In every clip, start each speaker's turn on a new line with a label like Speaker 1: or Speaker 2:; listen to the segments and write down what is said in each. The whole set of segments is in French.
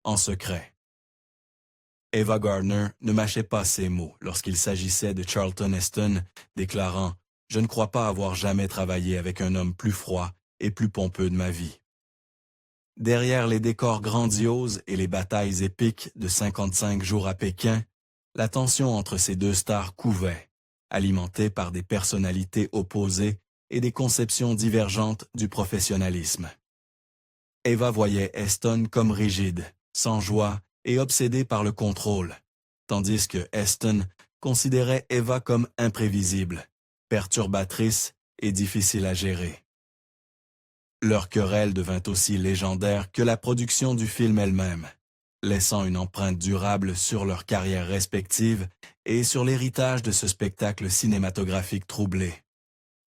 Speaker 1: en secret. Ava Gardner ne mâchait pas ses mots lorsqu'il s'agissait de Charlton Heston, déclarant « Je ne crois pas avoir jamais travaillé avec un homme plus froid et plus pompeux de ma vie. » Derrière les décors grandioses et les batailles épiques de 55 jours à Pékin, la tension entre ces deux stars couvait, alimentée par des personnalités opposées et des conceptions divergentes du professionnalisme. Ava voyait Heston comme rigide, sans joie et obsédé par le contrôle, tandis que Heston considérait Ava comme imprévisible, perturbatrice et difficile à gérer. Leur querelle devint aussi légendaire que la production du film elle-même, laissant une empreinte durable sur leurs carrières respectives et sur l'héritage de ce spectacle cinématographique troublé.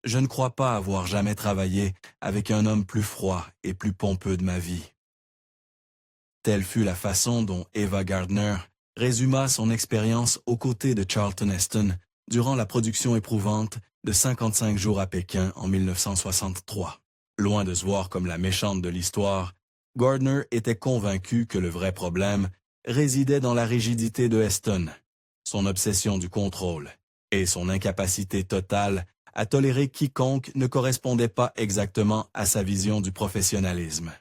Speaker 1: Je ne crois pas avoir jamais travaillé avec un homme plus froid et plus pompeux de ma vie. Telle fut la façon dont Ava Gardner résuma son expérience aux côtés de Charlton Heston durant la production éprouvante de 55 jours à Pékin en 1963. Loin de se voir comme la méchante de l'histoire, Gardner était convaincu que le vrai problème résidait dans la rigidité de Heston, son obsession du contrôle et son incapacité totale à tolérer quiconque ne correspondait pas exactement à sa vision du professionnalisme.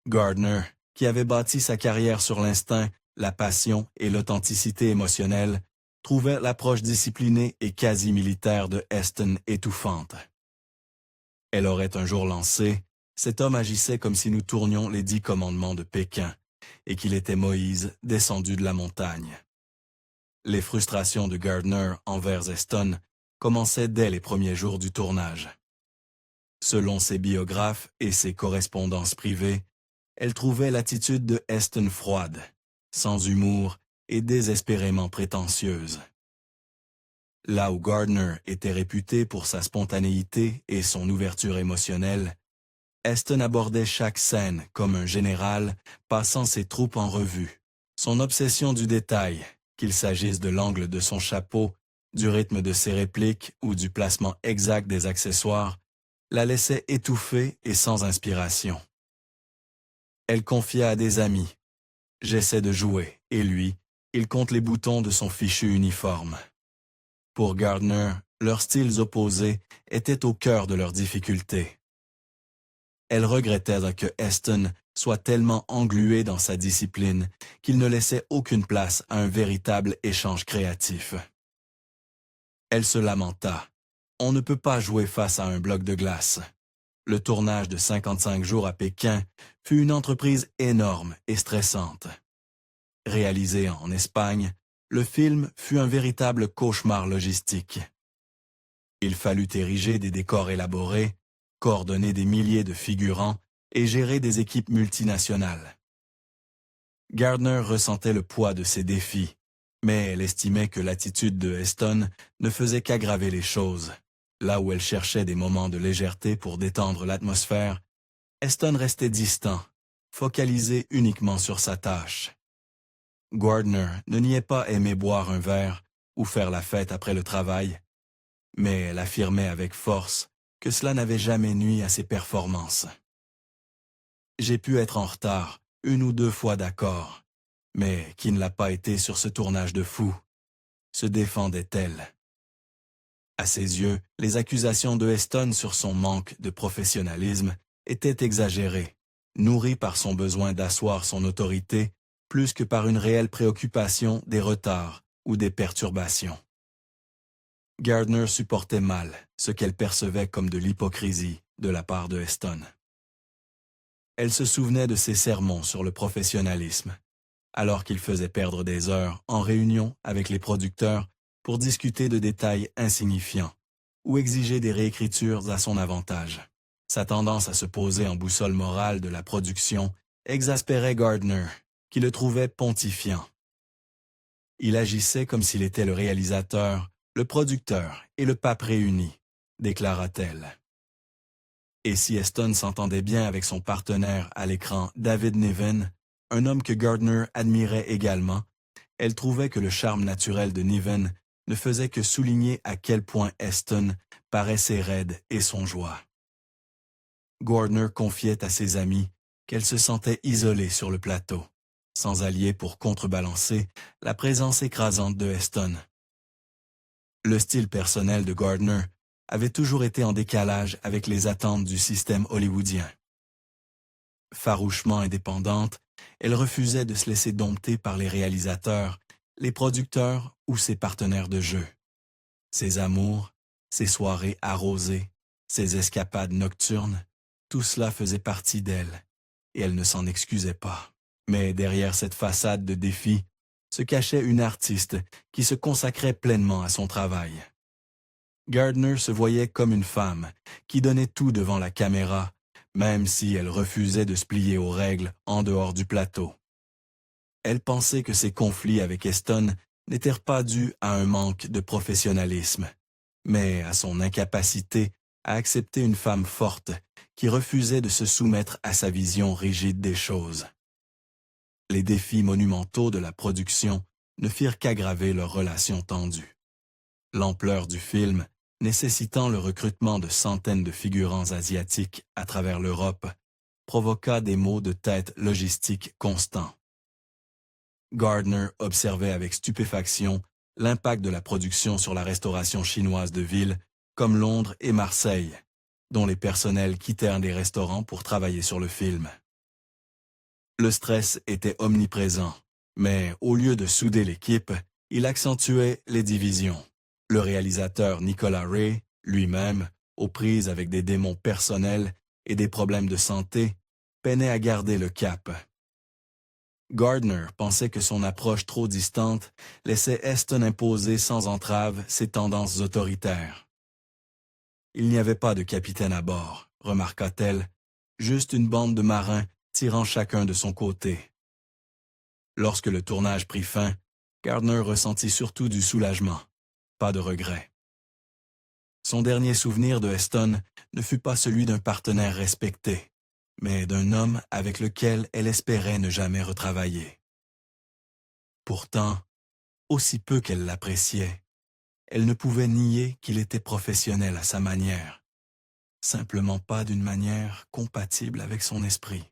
Speaker 1: Gardner, qui avait bâti sa carrière sur l'instinct, la passion et l'authenticité émotionnelle, trouvait l'approche disciplinée et quasi militaire de Heston étouffante. Elle aurait un jour lancé, cet homme agissait comme si nous tournions les 10 commandements de Pékin et qu'il était Moïse descendu de la montagne. Les frustrations de Gardner envers Heston commençaient dès les premiers jours du tournage. Selon ses biographes et ses correspondances privées, elle trouvait l'attitude de Heston froide, sans humour et désespérément prétentieuse. Là où Gardner était réputé pour sa spontanéité et son ouverture émotionnelle, Heston abordait chaque scène comme un général passant ses troupes en revue. Son obsession du détail, qu'il s'agisse de l'angle de son chapeau, du rythme de ses répliques ou du placement exact des accessoires, la laissait étouffée et sans inspiration. Elle confia à des amis « J'essaie de jouer » et lui, il compte les boutons de son fichu uniforme. Pour Gardner, leurs styles opposés étaient au cœur de leurs difficultés. Elle regrettait que Heston soit tellement englué dans sa discipline qu'il ne laissait aucune place à un véritable échange créatif. Elle se lamenta. On ne peut pas jouer face à un bloc de glace. Le tournage de 55 jours à Pékin fut une entreprise énorme et stressante. Réalisé en Espagne, le film fut un véritable cauchemar logistique. Il fallut ériger des décors élaborés, coordonner des milliers de figurants et gérer des équipes multinationales. Gardner ressentait le poids de ces défis, mais elle estimait que l'attitude de Heston ne faisait qu'aggraver les choses. Là où elle cherchait des moments de légèreté pour détendre l'atmosphère, Heston restait distant, focalisé uniquement sur sa tâche. Gardner ne niait pas aimer boire un verre ou faire la fête après le travail, mais elle affirmait avec force que cela n'avait jamais nui à ses performances. J'ai pu être en retard 1 ou 2 fois d'accord, mais qui ne l'a pas été sur ce tournage de fou, se défendait-elle. À ses yeux, les accusations de Heston sur son manque de professionnalisme étaient exagérées, nourries par son besoin d'asseoir son autorité plus que par une réelle préoccupation des retards ou des perturbations. Gardner supportait mal ce qu'elle percevait comme de l'hypocrisie de la part de Heston. Elle se souvenait de ses sermons sur le professionnalisme, alors qu'il faisait perdre des heures en réunion avec les producteurs pour discuter de détails insignifiants ou exiger des réécritures à son avantage. Sa tendance à se poser en boussole morale de la production exaspérait Gardner, qui le trouvait pontifiant. Il agissait comme s'il était le réalisateur, le producteur et le pape réunis, déclara-t-elle. Et si Heston s'entendait bien avec son partenaire à l'écran David Niven, un homme que Gardner admirait également, elle trouvait que le charme naturel de Niven ne faisait que souligner à quel point Heston paraissait raide et songeois. Gardner confiait à ses amis qu'elle se sentait isolée sur le plateau, sans allié pour contrebalancer la présence écrasante de Heston. Le style personnel de Gardner avait toujours été en décalage avec les attentes du système hollywoodien. Farouchement indépendante, elle refusait de se laisser dompter par les réalisateurs, les producteurs ou ses partenaires de jeu. Ses amours, ses soirées arrosées, ses escapades nocturnes, tout cela faisait partie d'elle, et elle ne s'en excusait pas. Mais derrière cette façade de défi, se cachait une artiste qui se consacrait pleinement à son travail. Gardner se voyait comme une femme qui donnait tout devant la caméra, même si elle refusait de se plier aux règles en dehors du plateau. Elle pensait que ses conflits avec Heston n'étaient pas dus à un manque de professionnalisme, mais à son incapacité à accepter une femme forte qui refusait de se soumettre à sa vision rigide des choses. Les défis monumentaux de la production ne firent qu'aggraver leur relation tendue. L'ampleur du film, nécessitant le recrutement de centaines de figurants asiatiques à travers l'Europe, provoqua des maux de tête logistiques constants. Gardner observait avec stupéfaction l'impact de la production sur la restauration chinoise de villes comme Londres et Marseille, dont les personnels quittèrent les restaurants pour travailler sur le film. Le stress était omniprésent, mais au lieu de souder l'équipe, il accentuait les divisions. Le réalisateur Nicolas Ray, lui-même, aux prises avec des démons personnels et des problèmes de santé, peinait à garder le cap. Gardner pensait que son approche trop distante laissait Heston imposer sans entrave ses tendances autoritaires. « Il n'y avait pas de capitaine à bord », remarqua-t-elle, « juste une bande de marins tirant chacun de son côté. » Lorsque le tournage prit fin, Gardner ressentit surtout du soulagement, pas de regret. Son dernier souvenir de Heston ne fut pas celui d'un partenaire respecté, mais d'un homme avec lequel elle espérait ne jamais retravailler. Pourtant, aussi peu qu'elle l'appréciait, elle ne pouvait nier qu'il était professionnel à sa manière, simplement pas d'une manière compatible avec son esprit.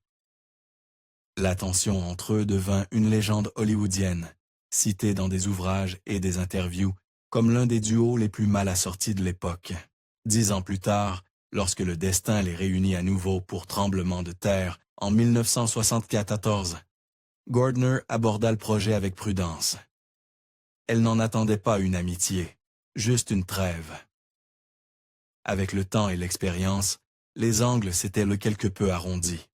Speaker 1: La tension entre eux devint une légende hollywoodienne, citée dans des ouvrages et des interviews comme l'un des duos les plus mal assortis de l'époque. 10 ans plus tard, lorsque le destin les réunit à nouveau pour Tremblement de terre en 1974, Gardner aborda le projet avec prudence. Elle n'en attendait pas une amitié, juste une trêve. Avec le temps et l'expérience, les angles s'étaient quelque peu arrondis.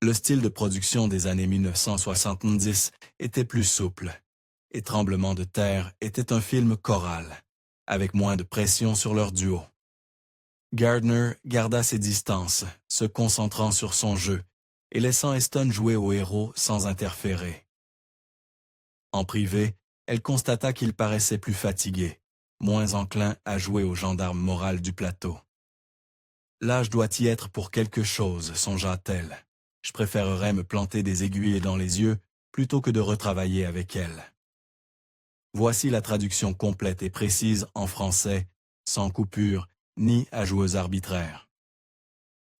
Speaker 1: Le style de production des années 1970 était plus souple, et Tremblement de terre était un film choral, avec moins de pression sur leur duo. Gardner garda ses distances, se concentrant sur son jeu, et laissant Heston jouer au héros sans interférer. En privé, elle constata qu'il paraissait plus fatigué, moins enclin à jouer au gendarme moral du plateau. « L'âge doit y être pour quelque chose, songea-t-elle. Je préférerais me planter des aiguilles dans les yeux plutôt que de retravailler avec elle. » Voici la traduction complète et précise en français, sans coupure ni ajoueuse arbitraire.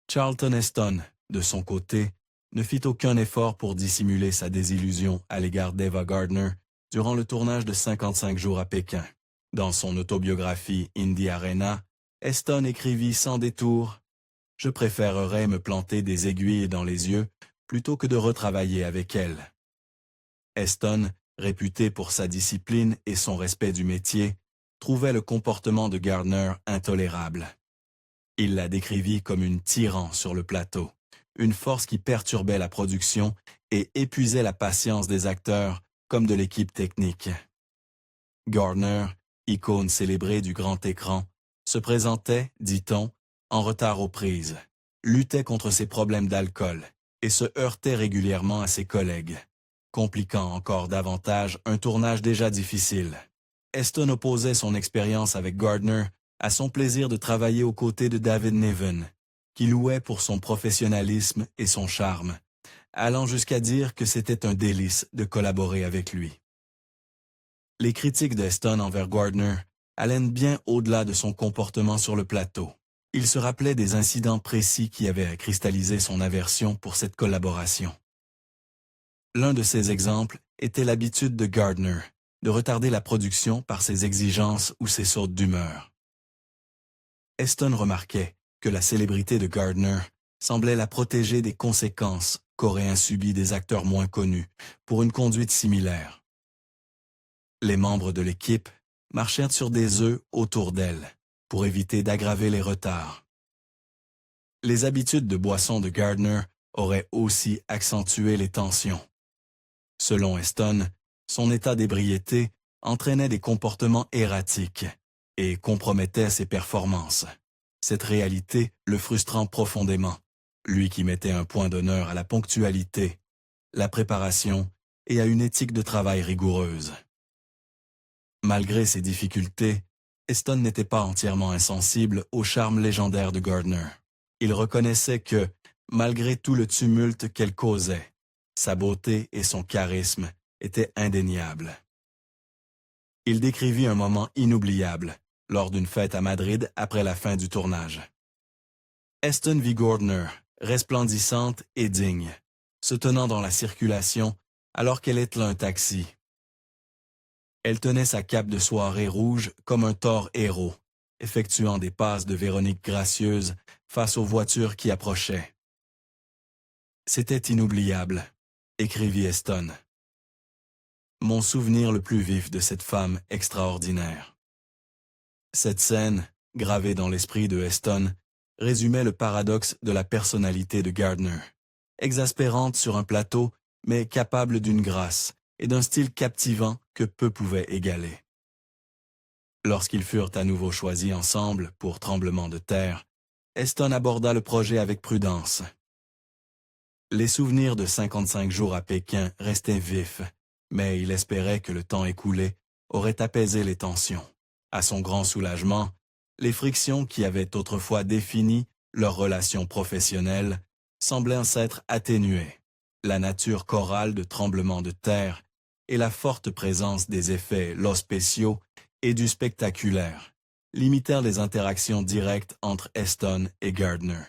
Speaker 1: Charlton Heston, de son côté, ne fit aucun effort pour dissimuler sa désillusion à l'égard d'Ava Gardner durant le tournage de 55 jours à Pékin. Dans son autobiographie Indie Arena, Heston écrivit sans détour « Je préférerais me planter des aiguilles dans les yeux plutôt que de retravailler avec elle. » Heston, réputé pour sa discipline et son respect du métier, trouvait le comportement de Gardner intolérable. Il la décrivit comme une tyran sur le plateau, une force qui perturbait la production et épuisait la patience des acteurs comme de l'équipe technique. Gardner, icône célébrée du grand écran, se présentait, dit-on, en retard aux prises, luttait contre ses problèmes d'alcool et se heurtait régulièrement à ses collègues, compliquant encore davantage un tournage déjà difficile. Heston opposait son expérience avec Gardner à son plaisir de travailler aux côtés de David Niven, qui louait pour son professionnalisme et son charme, allant jusqu'à dire que c'était un délice de collaborer avec lui. Les critiques d'Heston envers Gardner allaient bien au-delà de son comportement sur le plateau. Il se rappelait des incidents précis qui avaient cristallisé son aversion pour cette collaboration. L'un de ces exemples était l'habitude de Gardner de retarder la production par ses exigences ou ses sautes d'humeur. Heston remarquait que la célébrité de Gardner semblait la protéger des conséquences qu'auraient subies des acteurs moins connus pour une conduite similaire. Les membres de l'équipe marchèrent sur des œufs autour d'elle pour éviter d'aggraver les retards. Les habitudes de boisson de Gardner auraient aussi accentué les tensions. Selon Heston, son état d'ébriété entraînait des comportements erratiques et compromettait ses performances. Cette réalité le frustrant profondément, lui qui mettait un point d'honneur à la ponctualité, la préparation et à une éthique de travail rigoureuse. Malgré ces difficultés, Heston n'était pas entièrement insensible au charme légendaire de Gardner. Il reconnaissait que, malgré tout le tumulte qu'elle causait, sa beauté et son charisme étaient indéniables. Il décrivit un moment inoubliable lors d'une fête à Madrid après la fin du tournage. Heston vit Gardner, resplendissante et digne, se tenant dans la circulation alors qu'elle ételait un taxi. Elle tenait sa cape de soirée rouge comme un tort héros, effectuant des passes de Véronique gracieuse face aux voitures qui approchaient. « C'était inoubliable », écrivit Heston. « Mon souvenir le plus vif de cette femme extraordinaire. » Cette scène, gravée dans l'esprit de Heston, résumait le paradoxe de la personnalité de Gardner, exaspérante sur un plateau, mais capable d'une grâce et d'un style captivant que peu pouvaient égaler. Lorsqu'ils furent à nouveau choisis ensemble pour Tremblement de terre, Heston aborda le projet avec prudence. Les souvenirs de 55 jours à Pékin restaient vifs, mais il espérait que le temps écoulé aurait apaisé les tensions. À son grand soulagement, les frictions qui avaient autrefois défini leur relation professionnelle semblaient s'être atténuées. La nature chorale de Tremblement de terre et la forte présence des effets spéciaux et du spectaculaire limitèrent les interactions directes entre Heston et Gardner.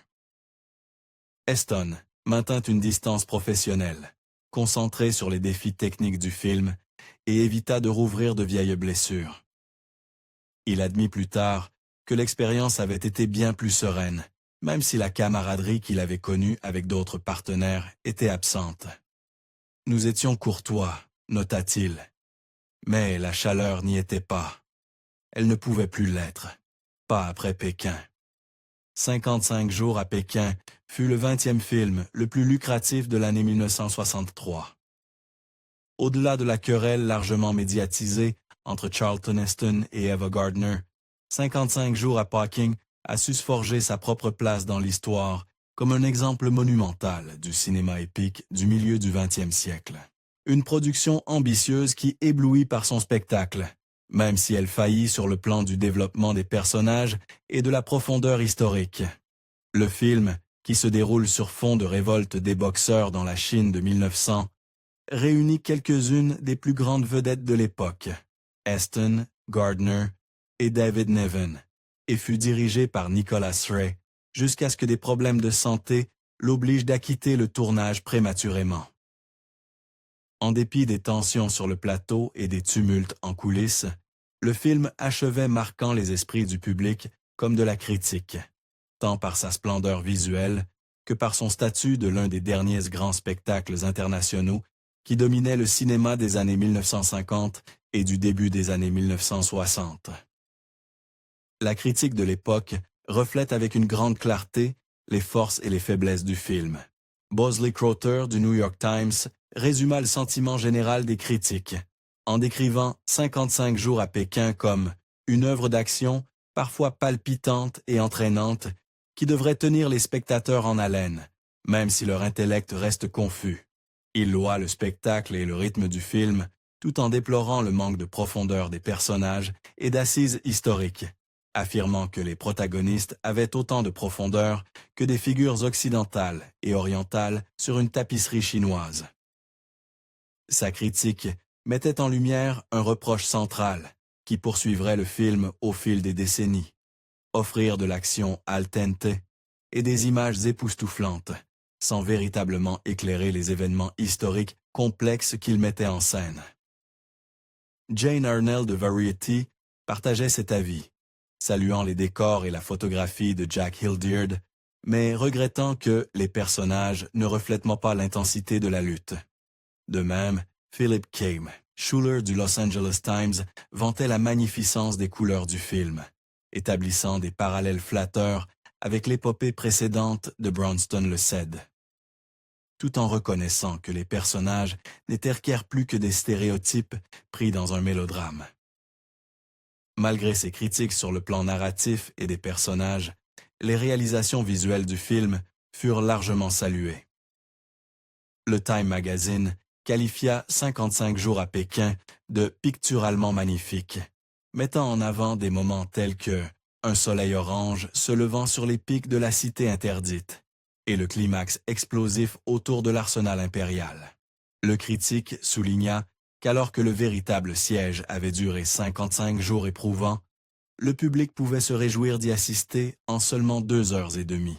Speaker 1: Heston maintint une distance professionnelle, concentré sur les défis techniques du film et évita de rouvrir de vieilles blessures. Il admit plus tard que l'expérience avait été bien plus sereine, même si la camaraderie qu'il avait connue avec d'autres partenaires était absente. « Nous étions courtois », nota-t-il, mais la chaleur n'y était pas. Elle ne pouvait plus l'être, pas après Pékin. 55 jours à Pékin fut le 20e film le plus lucratif de l'année 1963. Au-delà de la querelle largement médiatisée entre Charlton Heston et Ava Gardner, 55 jours à Peking a su se forger sa propre place dans l'histoire comme un exemple monumental du cinéma épique du milieu du XXe siècle. Une production ambitieuse qui éblouit par son spectacle, même si elle faillit sur le plan du développement des personnages et de la profondeur historique. Le film, qui se déroule sur fond de révolte des boxeurs dans la Chine de 1900, réunit quelques-unes des plus grandes vedettes de l'époque, Heston, Gardner et David Niven, et fut dirigé par Nicholas Ray, jusqu'à ce que des problèmes de santé l'obligent d'acquitter le tournage prématurément. En dépit des tensions sur le plateau et des tumultes en coulisses, le film achevait marquant les esprits du public comme de la critique, tant par sa splendeur visuelle que par son statut de l'un des derniers grands spectacles internationaux qui dominaient le cinéma des années 1950 et du début des années 1960. La critique de l'époque reflète avec une grande clarté les forces et les faiblesses du film. Bosley Crowther du New York Times résuma le sentiment général des critiques, en décrivant 55 jours à Pékin comme une œuvre d'action parfois palpitante et entraînante qui devrait tenir les spectateurs en haleine, même si leur intellect reste confus. Il loua le spectacle et le rythme du film, tout en déplorant le manque de profondeur des personnages et d'assises historiques, affirmant que les protagonistes avaient autant de profondeur que des figures occidentales et orientales sur une tapisserie chinoise. Sa critique mettait en lumière un reproche central qui poursuivrait le film au fil des décennies. offrir de l'action al dente et des images époustouflantes, sans véritablement éclairer les événements historiques complexes qu'il mettait en scène. Jane Arnell de Variety partageait cet avis, saluant les décors et la photographie de Jack Hildyard, mais regrettant que les personnages ne reflètent pas l'intensité de la lutte. De même, Philip K. Schuller du Los Angeles Times vantait la magnificence des couleurs du film, établissant des parallèles flatteurs avec l'épopée précédente de Bronston le Ced, tout en reconnaissant que les personnages n'étaient guère plus que des stéréotypes pris dans un mélodrame. Malgré ses critiques sur le plan narratif et des personnages, les réalisations visuelles du film furent largement saluées. Le Time Magazine qualifia 55 jours à Pékin de picturalement magnifique, mettant en avant des moments tels que un soleil orange se levant sur les pics de la cité interdite et le climax explosif autour de l'arsenal impérial. Le critique souligna qu'alors que le véritable siège avait duré 55 jours éprouvants, le public pouvait se réjouir d'y assister en seulement 2 heures et demie.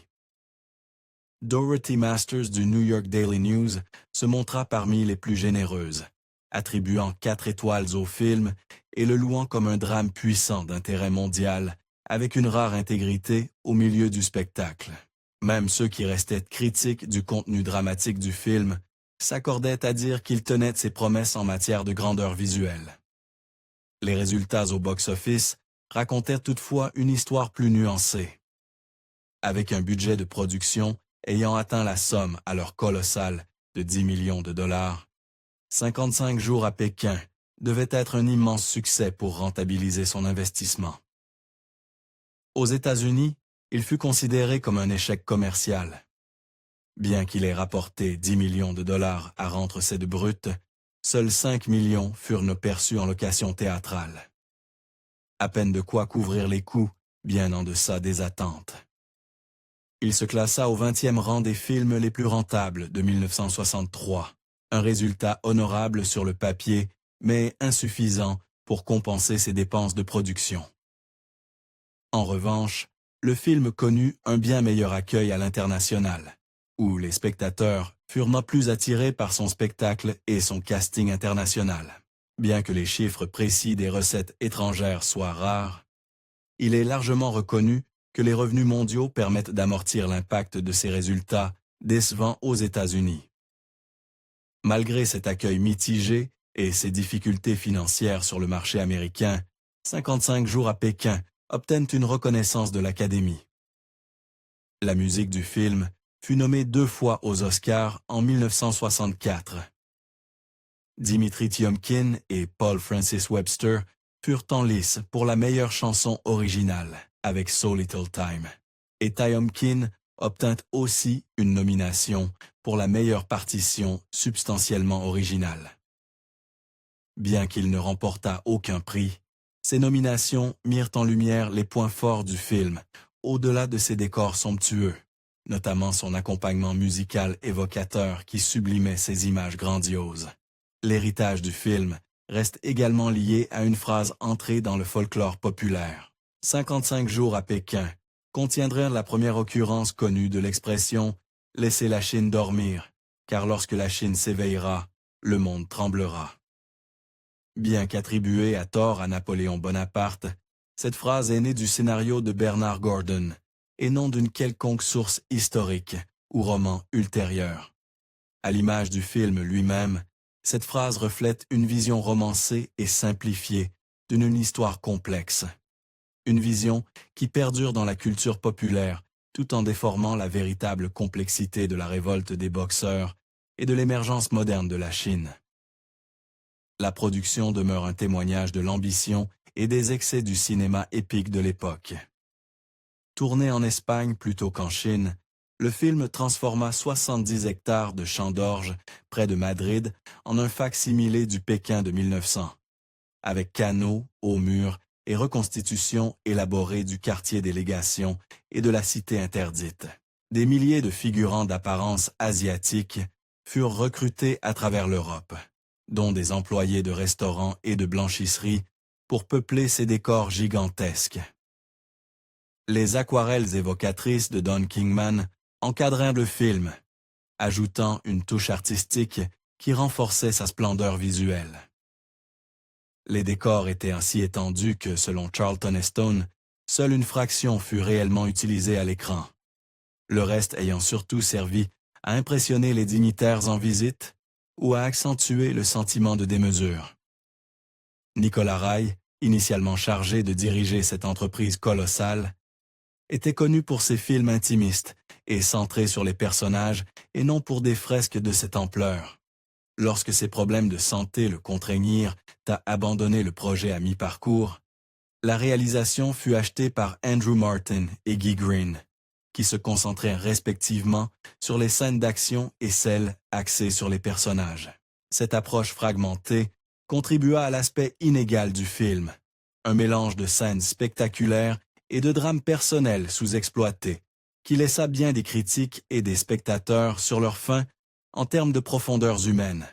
Speaker 1: Dorothy Masters du New York Daily News se montra parmi les plus généreuses, attribuant 4 étoiles au film et le louant comme un drame puissant d'intérêt mondial avec une rare intégrité au milieu du spectacle. Même ceux qui restaient critiques du contenu dramatique du film s'accordaient à dire qu'il tenait de ses promesses en matière de grandeur visuelle. Les résultats au box-office racontèrent toutefois une histoire plus nuancée. Avec un budget de production ayant atteint la somme alors colossale de 10 millions de dollars, 55 jours à Pékin devait être un immense succès pour rentabiliser son investissement. Aux États-Unis, il fut considéré comme un échec commercial. Bien qu'il ait rapporté 10 millions de dollars à rendre recettes brutes, seuls 5 millions furent perçus en location théâtrale. À peine de quoi couvrir les coûts, bien en deçà des attentes. Il se classa au 20e rang des films les plus rentables de 1963, un résultat honorable sur le papier, mais insuffisant pour compenser ses dépenses de production. En revanche, le film connut un bien meilleur accueil à l'international, où les spectateurs furent non plus attirés par son spectacle et son casting international. Bien que les chiffres précis des recettes étrangères soient rares, il est largement reconnu que les revenus mondiaux permettent d'amortir l'impact de ces résultats décevants aux États-Unis. Malgré cet accueil mitigé et ses difficultés financières sur le marché américain, 55 jours à Pékin obtiennent une reconnaissance de l'Académie. La musique du film fut nommée 2 fois aux Oscars en 1964. Dimitri Tiomkin et Paul Francis Webster furent en lice pour la meilleure chanson originale avec So Little Time, et Tiomkin obtint aussi une nomination pour la meilleure partition substantiellement originale. Bien qu'il ne remporta aucun prix, ces nominations mirent en lumière les points forts du film, au-delà de ses décors somptueux, notamment son accompagnement musical évocateur qui sublimait ses images grandioses. L'héritage du film reste également lié à une phrase entrée dans le folklore populaire. 55 jours à Pékin contiendrait la première occurrence connue de l'expression « Laissez la Chine dormir, car lorsque la Chine s'éveillera, le monde tremblera ». Bien qu'attribuée à tort à Napoléon Bonaparte, cette phrase est née du scénario de Bernard Gordon et non d'une quelconque source historique ou roman ultérieur. À l'image du film lui-même, cette phrase reflète une vision romancée et simplifiée d'une histoire complexe. Une vision qui perdure dans la culture populaire tout en déformant la véritable complexité de la révolte des boxeurs et de l'émergence moderne de la Chine. La production demeure un témoignage de l'ambition et des excès du cinéma épique de l'époque. Tourné en Espagne plutôt qu'en Chine, le film transforma 70 hectares de champs d'orge près de Madrid en un fac-similé du Pékin de 1900, avec canaux, hauts murs et reconstitutions élaborées du quartier des légations et de la cité interdite. Des milliers de figurants d'apparence asiatique furent recrutés à travers l'Europe, dont des employés de restaurants et de blanchisseries, pour peupler ces décors gigantesques. Les aquarelles évocatrices de Don Kingman encadrèrent le film, ajoutant une touche artistique qui renforçait sa splendeur visuelle. Les décors étaient ainsi étendus que, selon Charlton Heston, seule une fraction fut réellement utilisée à l'écran, le reste ayant surtout servi à impressionner les dignitaires en visite ou à accentuer le sentiment de démesure. Nicolas Ray, initialement chargé de diriger cette entreprise colossale, était connu pour ses films intimistes et centrés sur les personnages et non pour des fresques de cette ampleur. Lorsque ses problèmes de santé le contraignirent à abandonner le projet à mi-parcours, la réalisation fut achetée par Andrew Martin et Guy Green, qui se concentrèrent respectivement sur les scènes d'action et celles axées sur les personnages. Cette approche fragmentée contribua à l'aspect inégal du film, un mélange de scènes spectaculaires et de drames personnels sous-exploités, qui laissa bien des critiques et des spectateurs sur leur faim en termes de profondeurs humaines.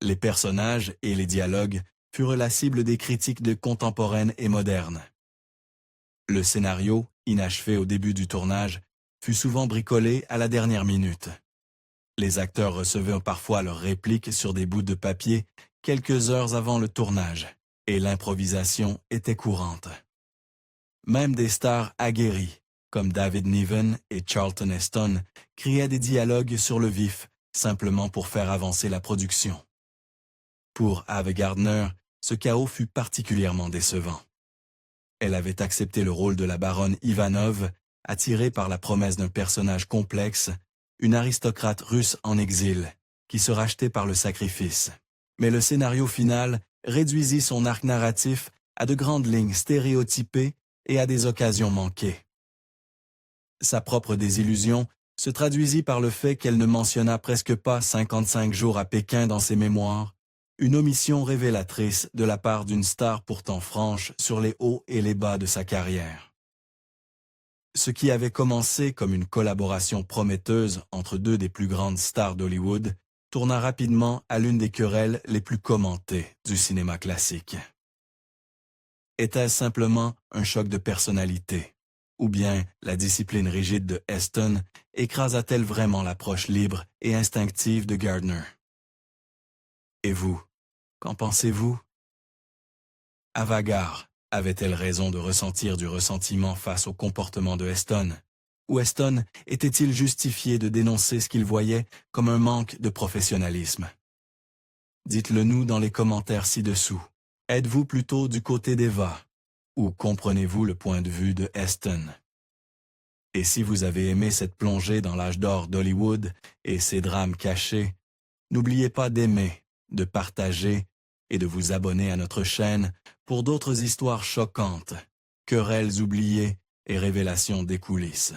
Speaker 1: Les personnages et les dialogues furent la cible des critiques de contemporaines et modernes. Le scénario, inachevé au début du tournage, fut souvent bricolé à la dernière minute. Les acteurs recevaient parfois leurs répliques sur des bouts de papier quelques heures avant le tournage, et l'improvisation était courante. Même des stars aguerries, comme David Niven et Charlton Heston, criaient des dialogues sur le vif, simplement pour faire avancer la production. Pour Ava Gardner, ce chaos fut particulièrement décevant. Elle avait accepté le rôle de la baronne Ivanov, attirée par la promesse d'un personnage complexe, une aristocrate russe en exil, qui se rachetait par le sacrifice. Mais le scénario final réduisit son arc narratif à de grandes lignes stéréotypées et à des occasions manquées. Sa propre désillusion se traduisit par le fait qu'elle ne mentionna presque pas 55 jours à Pékin dans ses mémoires, une omission révélatrice de la part d'une star pourtant franche sur les hauts et les bas de sa carrière. Ce qui avait commencé comme une collaboration prometteuse entre deux des plus grandes stars d'Hollywood tourna rapidement à l'une des querelles les plus commentées du cinéma classique. Était-ce simplement un choc de personnalité? Ou bien la discipline rigide de Heston écrasa-t-elle vraiment l'approche libre et instinctive de Gardner? Et vous, qu'en pensez-vous? Ava Gardner avait-elle raison de ressentir du ressentiment face au comportement de Heston? Ou Heston était-il justifié de dénoncer ce qu'il voyait comme un manque de professionnalisme? Dites-le nous dans les commentaires ci-dessous. Êtes-vous plutôt du côté d'Eva? Ou comprenez-vous le point de vue de Heston? Et si vous avez aimé cette plongée dans l'âge d'or d'Hollywood et ses drames cachés, n'oubliez pas d'aimer, de partager et de vous abonner à notre chaîne pour d'autres histoires choquantes, querelles oubliées et révélations des coulisses.